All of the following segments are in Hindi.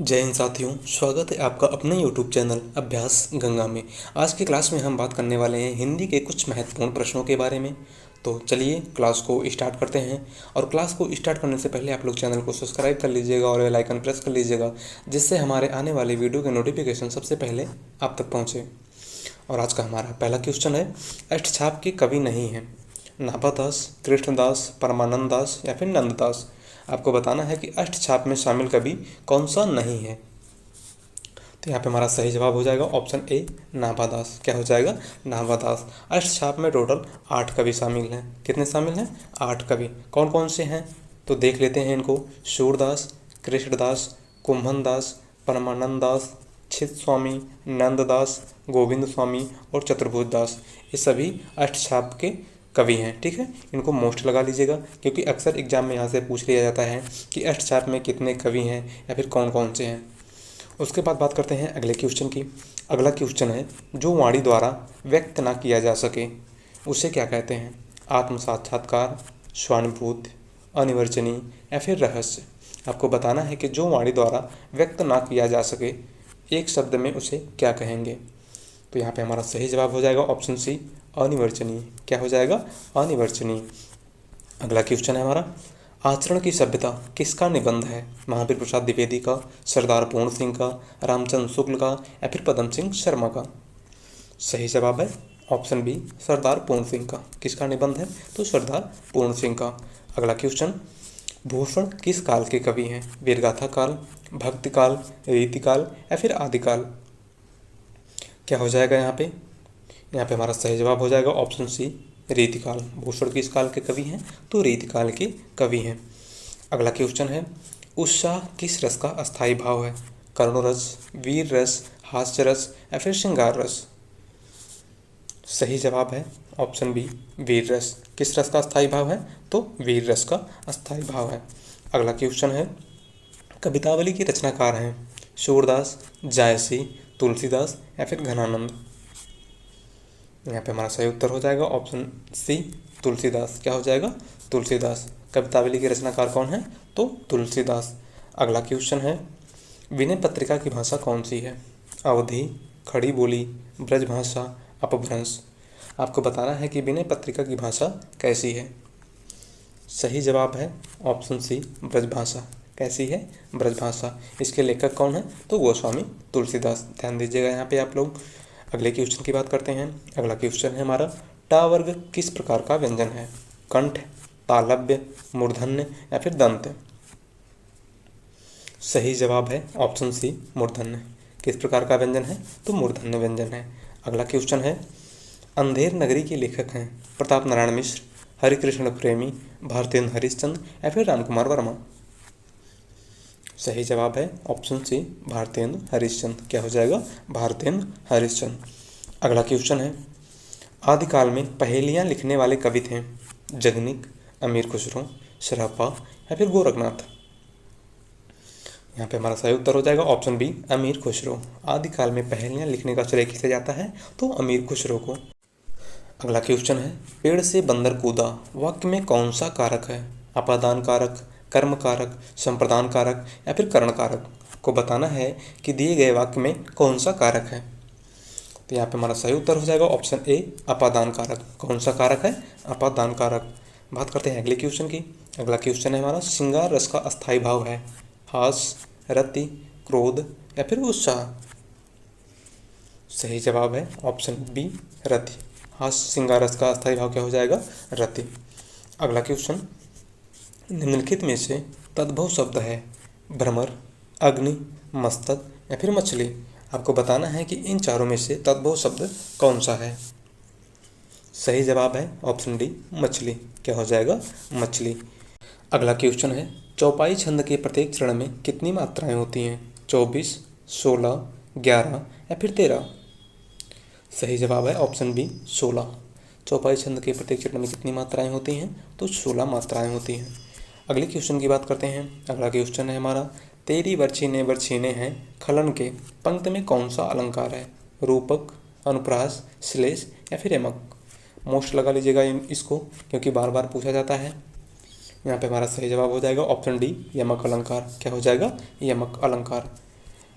जय हिंद साथियों, स्वागत है आपका अपने YouTube चैनल अभ्यास गंगा में। आज की क्लास में हम बात करने वाले हैं हिंदी के कुछ महत्वपूर्ण प्रश्नों के बारे में। तो चलिए क्लास को स्टार्ट करते हैं। और क्लास को स्टार्ट करने से पहले आप लोग चैनल को सब्सक्राइब कर लीजिएगा और बेल आइकन प्रेस कर लीजिएगा, जिससे हमारे आने वाले वीडियो के नोटिफिकेशन सबसे पहले आप तक पहुँचे। और आज का हमारा पहला क्वेश्चन है, अष्टछाप के कवि नहीं हैं। नाभादास, कृष्णदास, परमानंद दास या फिर नंददास। आपको बताना है कि अष्टछाप में शामिल कवि कौन सा नहीं है। तो यहाँ पे हमारा सही जवाब हो जाएगा ऑप्शन ए, नाभादास। क्या हो जाएगा? नाभादास। अष्टछाप में टोटल 8 कवि शामिल हैं। कितने शामिल हैं? 8 कवि। कौन कौन से हैं तो देख लेते हैं इनको। सूरदास, कृष्णदास, कुंभनदास, परमानंद दास, छित स्वामी, नंददास, गोविंद स्वामी और चतुर्भुज दास। ये सभी अष्टछाप के कवि हैं। ठीक है, इनको मोस्ट लगा लीजिएगा, क्योंकि अक्सर एग्जाम में यहाँ से पूछ लिया जाता है कि अष्टछाप में कितने कवि हैं या फिर कौन कौन से हैं। उसके बाद बात करते हैं अगले क्वेश्चन की। अगला क्वेश्चन है, जो वाणी द्वारा व्यक्त ना किया जा सके उसे क्या कहते हैं? आत्म साक्षात्कार, स्वानुभूति, अनिवर्चनीय या फिर रहस्य। आपको बताना है कि जो वाणी द्वारा व्यक्त ना किया जा सके एक शब्द में उसे क्या कहेंगे। तो यहाँ पे हमारा सही जवाब हो जाएगा ऑप्शन सी, अनिवर्चनीय। क्या हो जाएगा? अनिवर्चनीय। अगला क्वेश्चन है हमारा, आचरण की सभ्यता किसका निबंध है? महावीर प्रसाद द्विवेदी का, सरदार पूर्ण सिंह का, रामचंद्र शुक्ल का या फिर पदम सिंह शर्मा का। सही जवाब है ऑप्शन बी, सरदार पूर्ण सिंह का। किसका निबंध है? तो सरदार पूर्ण सिंह का। अगला क्वेश्चन, भूषण किस काल के कवि हैं? वीरगाथा काल, भक्ति काल, रीतिकाल या फिर आदिकाल। क्या हो जाएगा यहाँ पे? यहाँ पे हमारा सही जवाब हो जाएगा ऑप्शन सी, रीतिकाल। भूषण किस काल के कवि हैं? तो रीतिकाल के कवि हैं। अगला क्वेश्चन है, उत्साह किस रस का अस्थायी भाव है? करुण रस, वीर रस, हास्य रस या फिर श्रृंगार रस। सही जवाब है ऑप्शन बी, वीर रस। किस रस का अस्थायी भाव है? तो वीर रस का अस्थायी भाव है। अगला क्वेश्चन है, कवितावली के रचनाकार हैं सूरदास, जायसी, तुलसीदास या फिर घनानंद। यहाँ पे हमारा सही उत्तर हो जाएगा ऑप्शन सी, तुलसीदास। क्या हो जाएगा? तुलसीदास। कवितावली के रचनाकार कौन है? तो तुलसीदास। अगला क्वेश्चन है, विनय पत्रिका की भाषा कौन सी है? अवधी, खड़ी बोली, ब्रजभाषा, अपभ्रंश। आपको बताना है कि विनय पत्रिका की भाषा कैसी है। सही जवाब है ऑप्शन सी, ब्रजभाषा। कैसी है? ब्रजभाषा। इसके लेखक कौन है? तो गोस्वामी तुलसीदास। ध्यान दीजिएगा यहाँ पे आप लोग। अगले क्वेश्चन की बात करते हैं। अगला क्वेश्चन है हमारा, टा वर्ग किस प्रकार का व्यंजन है? कंठ, तालव्य, मूर्धन्य या फिर दंत। सही जवाब है ऑप्शन सी, मूर्धन्य। किस प्रकार का व्यंजन है? तो मूर्धन्य व्यंजन है। अगला क्वेश्चन है, अंधेर नगरी के लेखक हैं प्रताप नारायण मिश्र, हरिकृष्ण प्रेमी, भारतेंद्र हरिश्चंद्र या फिर रामकुमार वर्मा। सही जवाब है ऑप्शन सी, भारतेंद्र हरिश्चंद्र। क्या हो जाएगा? भारतेंद्र हरिश्चंद्र। अगला क्वेश्चन है, आदिकाल में पहेलियाँ लिखने वाले कवि थे जगनिक, अमीर खुसरो, सरापा या फिर गोरखनाथ। यहाँ पे हमारा सही उत्तर हो जाएगा ऑप्शन बी, अमीर खुसरो। आदिकाल में पहेलियाँ लिखने का श्रेय किसे जाता है? तो अमीर खुसरो को। अगला क्वेश्चन है, पेड़ से बंदर कूदा वाक्य में कौन सा कारक है? अपादान कारक, कर्म कारक, संप्रदान कारक या फिर करण कारक। को बताना है कि दिए गए वाक्य में कौन सा कारक है। तो यहाँ पे हमारा सही उत्तर हो जाएगा ऑप्शन ए, अपादान कारक। कौन सा कारक है? अपादान कारक। बात करते हैं अगले क्वेश्चन की। अगला क्वेश्चन है हमारा, श्रृंगार रस का अस्थायी भाव है हास, रति, क्रोध या फिर उत्साह। सही जवाब है ऑप्शन बी, रति। हास श्रृंगार रस का अस्थायी भाव क्या हो जाएगा? रति। अगला क्वेश्चन, निम्नलिखित में से तद्भव शब्द है भ्रमर, अग्नि, मस्तक या फिर मछली। आपको बताना है कि इन चारों में से तद्भव शब्द कौन सा है। सही जवाब है ऑप्शन डी, मछली। क्या हो जाएगा? मछली। अगला क्वेश्चन है, चौपाई छंद के प्रत्येक चरण में कितनी मात्राएं होती हैं? 24, 16, 11 या फिर 13। सही जवाब है ऑप्शन बी, 16। चौपाई छंद के प्रत्येक चरण में कितनी मात्राएं होती हैं? तो 16 मात्राएं होती हैं। अगले क्वेश्चन की बात करते हैं। अगला क्वेश्चन है हमारा, तेरी बरछीने हैं खलन के पंक्ति में कौन सा अलंकार है? रूपक, अनुप्रास, श्लेष या फिर यमक। मोस्ट लगा लीजिएगा इसको, क्योंकि बार बार पूछा जाता है। यहाँ पे हमारा सही जवाब हो जाएगा ऑप्शन डी, यमक अलंकार। क्या हो जाएगा? यमक अलंकार।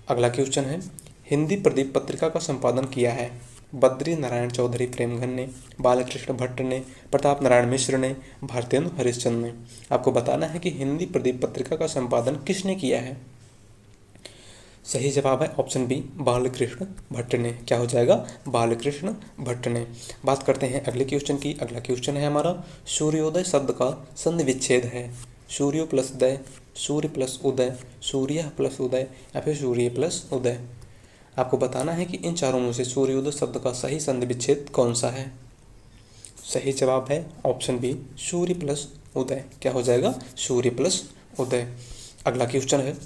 अगला क्वेश्चन है, हिंदी प्रदीप पत्रिका का संपादन किया है? बद्री नारायण चौधरी प्रेमघन ने, बालकृष्ण भट्ट ने, प्रताप नारायण मिश्र ने, भारतेंदु हरिश्चंद्र ने। आपको बताना है कि हिंदी प्रदीप पत्रिका का संपादन किसने किया है? सही जवाब है ऑप्शन बी, बालकृष्ण भट्ट ने। क्या हो जाएगा? बालकृष्ण भट्ट ने। बात करते हैं अगले क्वेश्चन की। अगला क्वेश्चन है हमारा, सूर्योदय शब्द का संधि विच्छेद है? सूर्यो प्लस उदय, सूर्य प्लस उदय, सूर्य प्लस उदय या फिर सूर्य प्लस उदय। आपको बताना है कि इन चारों में से सूर्योदय शब्द का सही संधि विच्छेद कौन सा है? सही जवाब है ऑप्शन बी, सूर्य प्लस उदय। क्या हो जाएगा? सूर्य प्लस उदय। अगला क्वेश्चन है,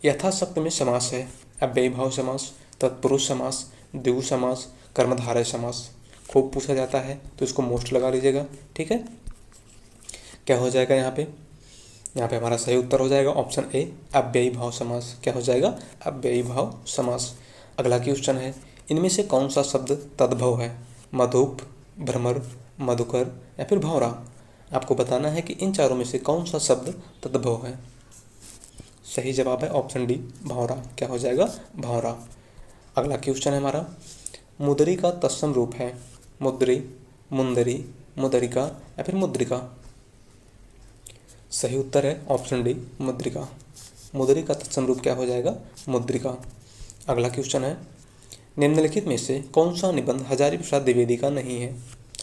यथाशक्त में समास है? अव्ययीभाव समास, तत्पुरुष समास, द्विगु समास, कर्मधारय समास। खूब पूछा जाता है तो इसको मोस्ट लगा लीजिएगा, ठीक है। क्या हो जाएगा यहाँ पे? यहाँ पे हमारा सही उत्तर हो जाएगा ऑप्शन ए, अव्ययीभाव समास। क्या हो जाएगा? अव्ययीभाव समास। अगला क्वेश्चन है, इनमें से कौन सा शब्द तद्भव है? मधुप, भ्रमर, मधुकर या फिर भौरा। आपको बताना है कि इन चारों में से कौन सा शब्द तद्भव है? सही जवाब है ऑप्शन डी, भौरा। क्या हो जाएगा? भौरा। अगला क्वेश्चन है हमारा, मुदरी का तत्सम रूप है? मुद्री, मुंदरी, मुदरिका या फिर मुद्रिका। सही उत्तर है ऑप्शन डी, मुद्रिका। मुदरी का तत्सम रूप क्या हो जाएगा? मुद्रिका। अगला क्वेश्चन है, निम्नलिखित में से कौन सा निबंध हजारी प्रसाद द्विवेदी का नहीं है?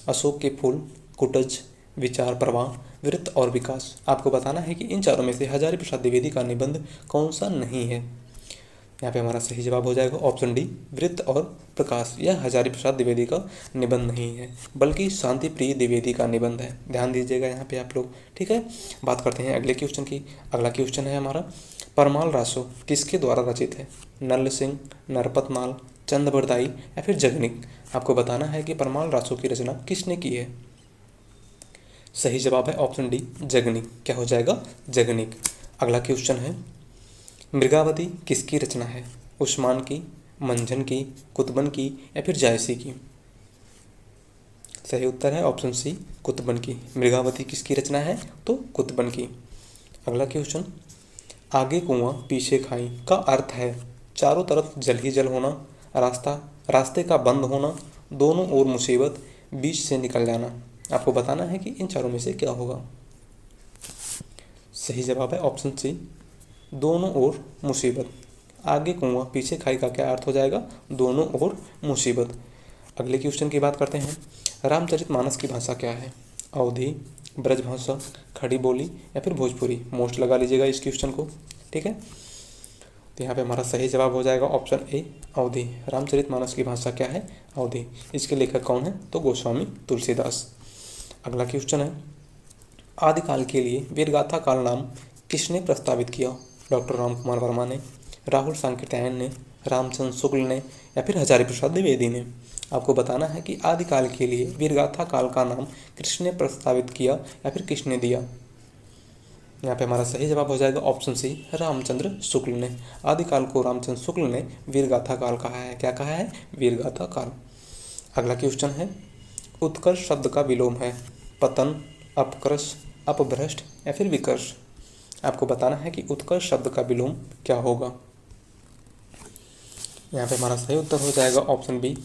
अशोक के फूल, कुटज, विचार प्रवाह, वृत्त और विकास। आपको बताना है कि इन चारों में से हजारी प्रसाद द्विवेदी का निबंध कौन सा नहीं है? यहाँ पे हमारा सही जवाब हो जाएगा ऑप्शन डी, वृत्त और प्रकाश। यह हजारी प्रसाद द्विवेदी का निबंध नहीं है, बल्कि शांति प्रिय द्विवेदी का निबंध है। ध्यान दीजिएगा यहाँ पे आप लोग, ठीक है। बात करते हैं अगले क्वेश्चन की। अगला क्वेश्चन है हमारा, परमाल रासो किसके द्वारा रचित है? नल सिंह, नरपतमाल, चंद्रबरदाई या फिर जगनिक। आपको बताना है कि परमाल रासो की रचना किसने की है? सही जवाब है ऑप्शन डी, जगनिक। क्या हो जाएगा? जगनिक। अगला क्वेश्चन है, मृगावती किसकी रचना है? उस्मान की, मंझन की, कुतुबन की या फिर जायसी की। सही उत्तर है ऑप्शन सी, कुतुबन की। मृगावती किसकी रचना है? तो कुतुबन की। अगला क्वेश्चन, आगे कुआं पीछे खाई का अर्थ है? चारों तरफ जल ही जल होना, रास्ते का बंद होना, दोनों ओर मुसीबत, बीच से निकल जाना। आपको बताना है कि इन चारों में से क्या होगा? सही जवाब है ऑप्शन सी, दोनों ओर मुसीबत। आगे कुआं पीछे खाई का क्या अर्थ हो जाएगा? दोनों ओर मुसीबत। अगले क्वेश्चन की बात करते हैं, रामचरितमानस की भाषा क्या है? अवधी, ब्रजभाषा, खड़ी बोली या फिर भोजपुरी। मोस्ट लगा लीजिएगा इस क्वेश्चन को, ठीक है। तो यहाँ पे हमारा सही जवाब हो जाएगा ऑप्शन ए, अवधी। रामचरितमानस की भाषा क्या है? अवधी। इसके लेखक कौन है? तो गोस्वामी तुलसीदास। अगला क्वेश्चन है, आदिकाल के लिए वीरगाथा काल नाम किसने प्रस्तावित किया? डॉक्टर राम कुमार वर्मा ने, राहुल सांकृत्यायन ने, रामचंद्र शुक्ल ने या फिर हजारी प्रसाद द्विवेदी ने। आपको बताना है कि आदिकाल के लिए वीरगाथा काल का नाम किसने प्रस्तावित किया या फिर किसने दिया? यहाँ पे हमारा सही जवाब हो जाएगा ऑप्शन सी, रामचंद्र शुक्ल ने। आदिकाल को रामचंद्र शुक्ल ने वीरगाथा काल कहा है। क्या कहा है? वीरगाथा काल। अगला क्वेश्चन है, उत्कर्ष शब्द का विलोम है? पतन, अपकर्ष, अपभ्रष्ट या फिर विकर्ष। आपको बताना है कि उत्कर्ष शब्द का विलोम क्या होगा? यहाँ पे हमारा सही उत्तर हो जाएगा ऑप्शन बी,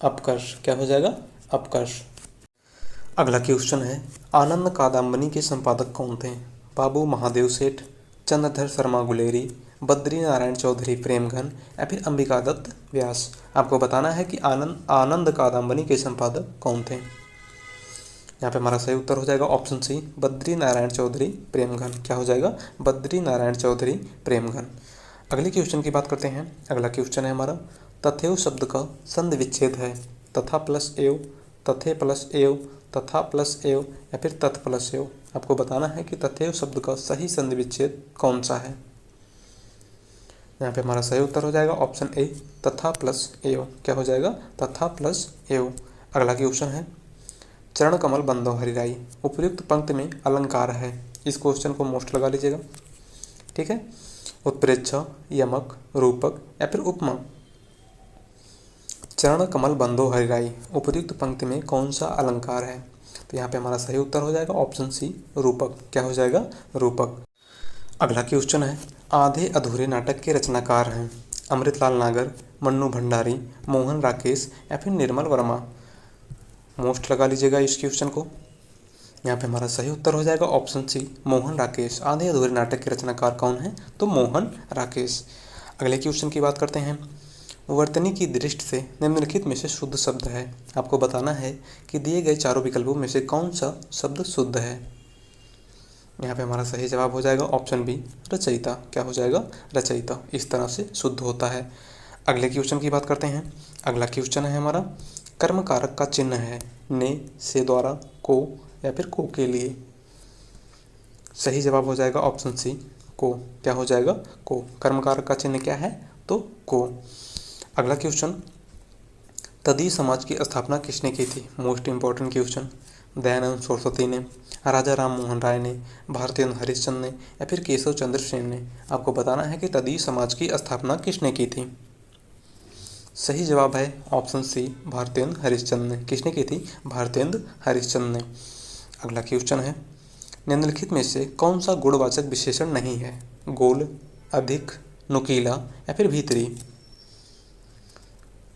अपकर्ष। क्या हो जाएगा? अपकर्ष। अगला क्वेश्चन है, आनंद कादम्बनी के संपादक कौन थे? बाबू महादेव सेठ, चंद्रधर शर्मा गुलेरी, बद्री नारायण चौधरी प्रेमघन या फिर अंबिका दत्त व्यास। आपको बताना है कि आनंद कादम्बनी के संपादक कौन थे? यहाँ पे हमारा सही उत्तर हो जाएगा ऑप्शन सी, बद्री नारायण चौधरी प्रेमघन। क्या हो जाएगा? बद्री नारायण चौधरी प्रेमघन। अगले क्वेश्चन की बात करते हैं। अगला क्वेश्चन है हमारा, तथैव शब्द का संधि विच्छेद है? तथा प्लस एव, तथे प्लस एव, तथा प्लस एव या फिर तथ प्लस एव। आपको बताना है कि तथैव शब्द का सही संधि विच्छेद कौन सा है? यहाँ पे हमारा सही उत्तर हो जाएगा ऑप्शन ए, तथा प्लस एव। क्या हो जाएगा? तथा प्लस एव। अगला क्वेश्चन है, चरण कमल बंदो हरिराई उपयुक्त पंक्ति में अलंकार है? इस क्वेश्चन को मोस्ट लगा लीजिएगा, ठीक है। उत्प्रेक्ष, यमक, रूपक या फिर उपमा। चरण कमल बंदो हरिराई उपयुक्त पंक्ति में कौन सा अलंकार है? तो यहाँ पे हमारा सही उत्तर हो जाएगा ऑप्शन सी, रूपक। क्या हो जाएगा? रूपक। अगला क्वेश्चन है, आधे अधूरे नाटक के रचनाकार हैं अमृतलाल नागर, मन्नू भंडारी, मोहन राकेश या फिर निर्मल वर्मा। मोस्ट लगा लीजिएगा इस क्वेश्चन को। यहाँ पे हमारा सही उत्तर हो जाएगा ऑप्शन सी, मोहन राकेश। आधे अधूरे नाटक के रचनाकार कौन है? तो मोहन राकेश। अगले क्वेश्चन की बात करते हैं, वर्तनी की दृष्टि से निम्नलिखित में से शुद्ध शब्द है। आपको बताना है कि दिए गए चारों विकल्पों में से कौन सा शब्द शुद्ध है। यहाँ पे हमारा सही जवाब हो जाएगा ऑप्शन बी, रचयिता। क्या हो जाएगा? रचयिता। इस तरह से शुद्ध होता है। अगले क्वेश्चन की बात करते हैं। अगला क्वेश्चन है हमारा, कर्म कारक का चिन्ह है ने, से, द्वारा, को या फिर को के लिए। सही जवाब हो जाएगा ऑप्शन सी, को। क्या हो जाएगा? को। कर्म कारक का चिन्ह क्या है? तो को। अगला क्वेश्चन, तदीय समाज की स्थापना किसने की थी? Most important question. Dayanand Saraswati ने, राजा राम मोहन राय ने, भारतेंदु हरिश्चंद्र ने या फिर केशव चंद्र सेन ने। आपको बताना है कि तदीय समाज की स्थापना किसने की थी। सही जवाब है ऑप्शन सी, भारतेंदु हरिश्चंद्र ने। किसने की थी? भारतेंदु हरिश्चंद्र ने। अगला क्वेश्चन है, निम्नलिखित में से कौन सा गुणवाचक विशेषण नहीं है? गोल, अधिक, नुकीला या फिर भीतरी।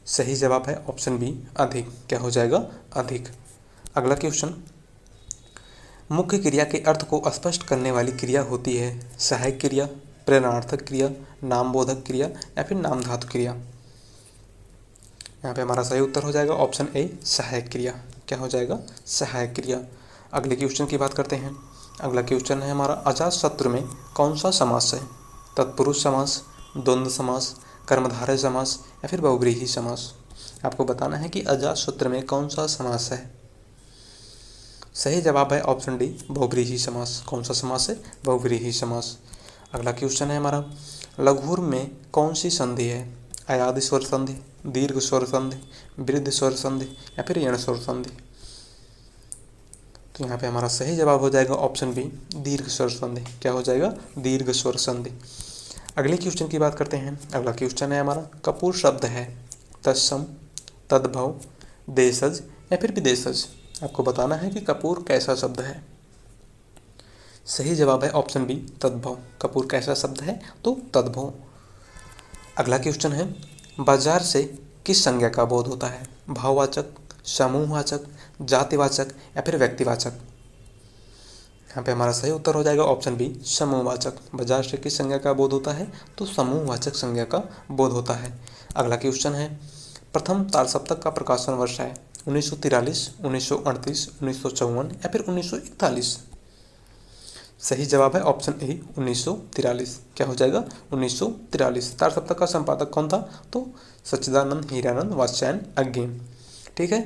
सही जवाब है ऑप्शन बी, अधिक। क्या हो जाएगा? अधिक। अगला क्वेश्चन, मुख्य क्रिया के अर्थ को स्पष्ट करने वाली क्रिया होती है सहायक क्रिया, प्रेरणार्थक क्रिया, नामबोधक क्रिया या फिर नामधातु क्रिया। यहाँ पे हमारा सही उत्तर हो जाएगा ऑप्शन ए, सहायक क्रिया। क्या हो जाएगा? सहायक क्रिया। अगले क्वेश्चन की बात करते हैं। अगला क्वेश्चन है हमारा, अजातशत्रु में कौन सा समास है? तत्पुरुष समास, द्वंद्व समास, कर्मधारय समास या फिर बहुव्रीहि समास। आपको बताना है कि अजातशत्रु में कौन सा समास है। सही जवाब है ऑप्शन डी, बहुव्रीहि समास। कौन सा समास है? बहुव्रीहि समास। अगला क्वेश्चन है हमारा, लघुर में कौन सी संधि है? अयादि स्वर संधि, दीर्घ स्वर संधि, वृद्ध स्वर संधि या फिर यण स्वर संधि। तो यहाँ पे हमारा सही जवाब हो जाएगा ऑप्शन बी, दीर्घ स्वर संधि। क्या हो जाएगा? दीर्घ स्वर संधि। अगले क्वेश्चन की बात करते हैं। अगला क्वेश्चन है हमारा, कपूर शब्द है तत्सम, तद्भव, देशज या फिर विदेशज। आपको बताना है कि कपूर कैसा शब्द है। सही जवाब है ऑप्शन बी, तद्भव। कपूर कैसा शब्द है? तो तद्भव। अगला क्वेश्चन है, बाजार से किस संज्ञा का बोध होता है? भाववाचक, समूहवाचक, जातिवाचक या फिर व्यक्तिवाचक। यहाँ पे हमारा सही उत्तर हो जाएगा ऑप्शन बी, समूहवाचक। बाजार से किस संज्ञा का बोध होता है? तो समूहवाचक संज्ञा का बोध होता है। अगला क्वेश्चन है, प्रथम तालसप्तक का प्रकाशन वर्ष है 1943, 1938, 1954 या फिर 1941। सही जवाब है ऑप्शन ए, 1943। क्या हो जाएगा? 1943। तालसप्तक का संपादक कौन था? तो सच्चिदानंद हीरानंद वात्स्यायन अज्ञे। ठीक है।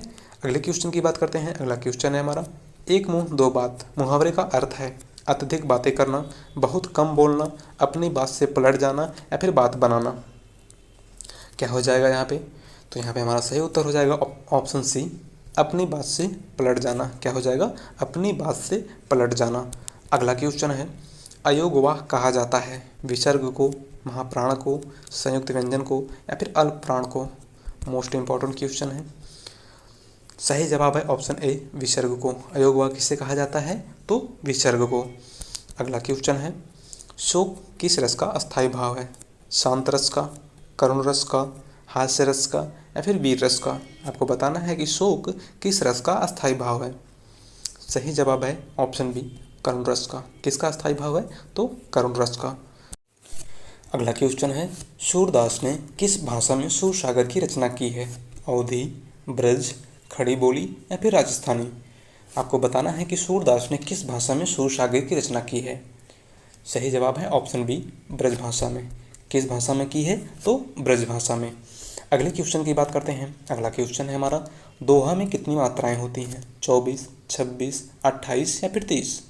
अगले क्वेश्चन की बात करते हैं। अगला क्वेश्चन है हमारा, एक मुंह दो बात मुहावरे का अर्थ है अत्यधिक बातें करना, बहुत कम बोलना, अपनी बात से पलट जाना या फिर बात बनाना। क्या हो जाएगा यहाँ पे? तो यहाँ पे हमारा सही उत्तर हो जाएगा ऑप्शन सी, अपनी बात से पलट जाना। क्या हो जाएगा? अपनी बात से पलट जाना। अगला क्वेश्चन है, अयोगवाह कहा जाता है विसर्ग को, महाप्राण को, संयुक्त व्यंजन को या फिर अल्प प्राण को। मोस्ट इंपॉर्टेंट क्वेश्चन है। सही जवाब है ऑप्शन ए, विसर्ग को। अयोगवाह किससे कहा जाता है? तो विसर्ग को। अगला क्वेश्चन है, शोक किस रस का अस्थायी भाव है? शांत रस का, करुण रस का, हास्य रस का या फिर वीर रस का। आपको बताना है कि शोक किस रस का अस्थायी भाव है। सही जवाब है ऑप्शन बी, करुण रस का। किसका अस्थायी भाव है? तो करुण रस का। अगला क्वेश्चन है, सूरदास ने किस भाषा में सूरसागर की रचना की है? अवधी, ब्रज, खड़ी बोली या फिर राजस्थानी। आपको बताना है कि सूरदास ने किस भाषा में सूरसागर की रचना की है। सही जवाब है ऑप्शन बी, ब्रज भाषा में। किस भाषा में की है? तो ब्रज भाषा में। अगले क्वेश्चन की बात करते हैं। अगला क्वेश्चन है हमारा, दोहा में कितनी मात्राएं होती हैं? 24, 26, 28 या फिर 30।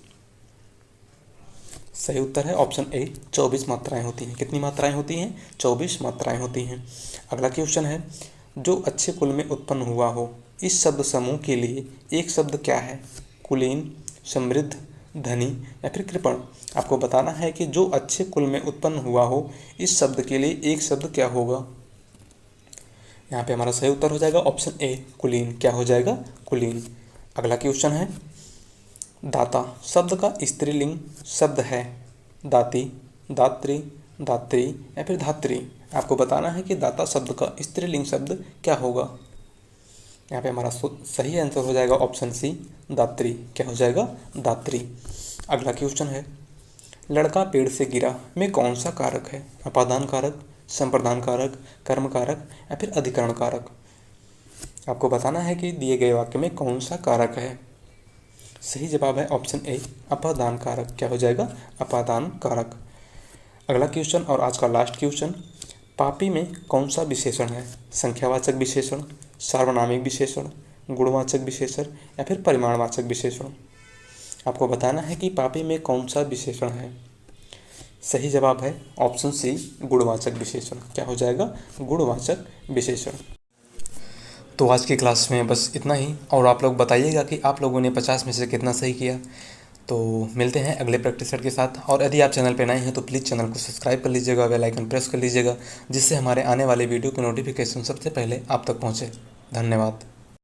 सही उत्तर है ऑप्शन ए, 24 मात्राएं होती हैं। कितनी मात्राएं होती हैं? 24 मात्राएं होती हैं। अगला क्वेश्चन है, जो अच्छे कुल में उत्पन्न हुआ हो इस शब्द समूह के लिए एक शब्द क्या है? कुलीन, समृद्ध, धनी या फिर कृपण। आपको बताना है कि जो अच्छे कुल में उत्पन्न हुआ हो इस शब्द के लिए एक शब्द क्या होगा। यहाँ पे हमारा सही उत्तर हो जाएगा ऑप्शन ए, कुलीन। क्या हो जाएगा? कुलीन। अगला क्वेश्चन है, दाता शब्द का स्त्रीलिंग शब्द है दाती, दात्री, दात्री या फिर धात्री। आपको बताना है कि दाता शब्द का स्त्रीलिंग शब्द क्या होगा। यहाँ पे हमारा सही आंसर हो जाएगा ऑप्शन सी, दात्री। क्या हो जाएगा? दात्री। अगला क्वेश्चन है, लड़का पेड़ से गिरा में कौन सा कारक है? अपादान कारक, संप्रदान कारक, कर्म कारक या फिर अधिकरण कारक। आपको बताना है कि दिए गए वाक्य में कौन सा कारक है। सही जवाब है ऑप्शन ए, अपादान कारक। क्या हो जाएगा? अपादान कारक। अगला क्वेश्चन और आज का लास्ट क्वेश्चन, पापी में कौन सा विशेषण है? संख्यावाचक विशेषण, सार्वनामिक विशेषण, गुणवाचक विशेषण या फिर परिमाणवाचक विशेषण। आपको बताना है कि पापी में कौन सा विशेषण है। सही जवाब है ऑप्शन सी, गुणवाचक विशेषण। क्या हो जाएगा? गुणवाचक विशेषण। तो आज की क्लास में बस इतना ही, और आप लोग बताइएगा कि आप लोगों ने 50 में से कितना सही किया। तो मिलते हैं अगले प्रैक्टिस सेट के साथ, और यदि आप चैनल पर नए हैं तो प्लीज़ चैनल को सब्सक्राइब कर लीजिएगा, बेल आइकन प्रेस कर लीजिएगा, जिससे हमारे आने वाले वीडियो की नोटिफिकेशन सबसे पहले आप तक पहुँचे। धन्यवाद।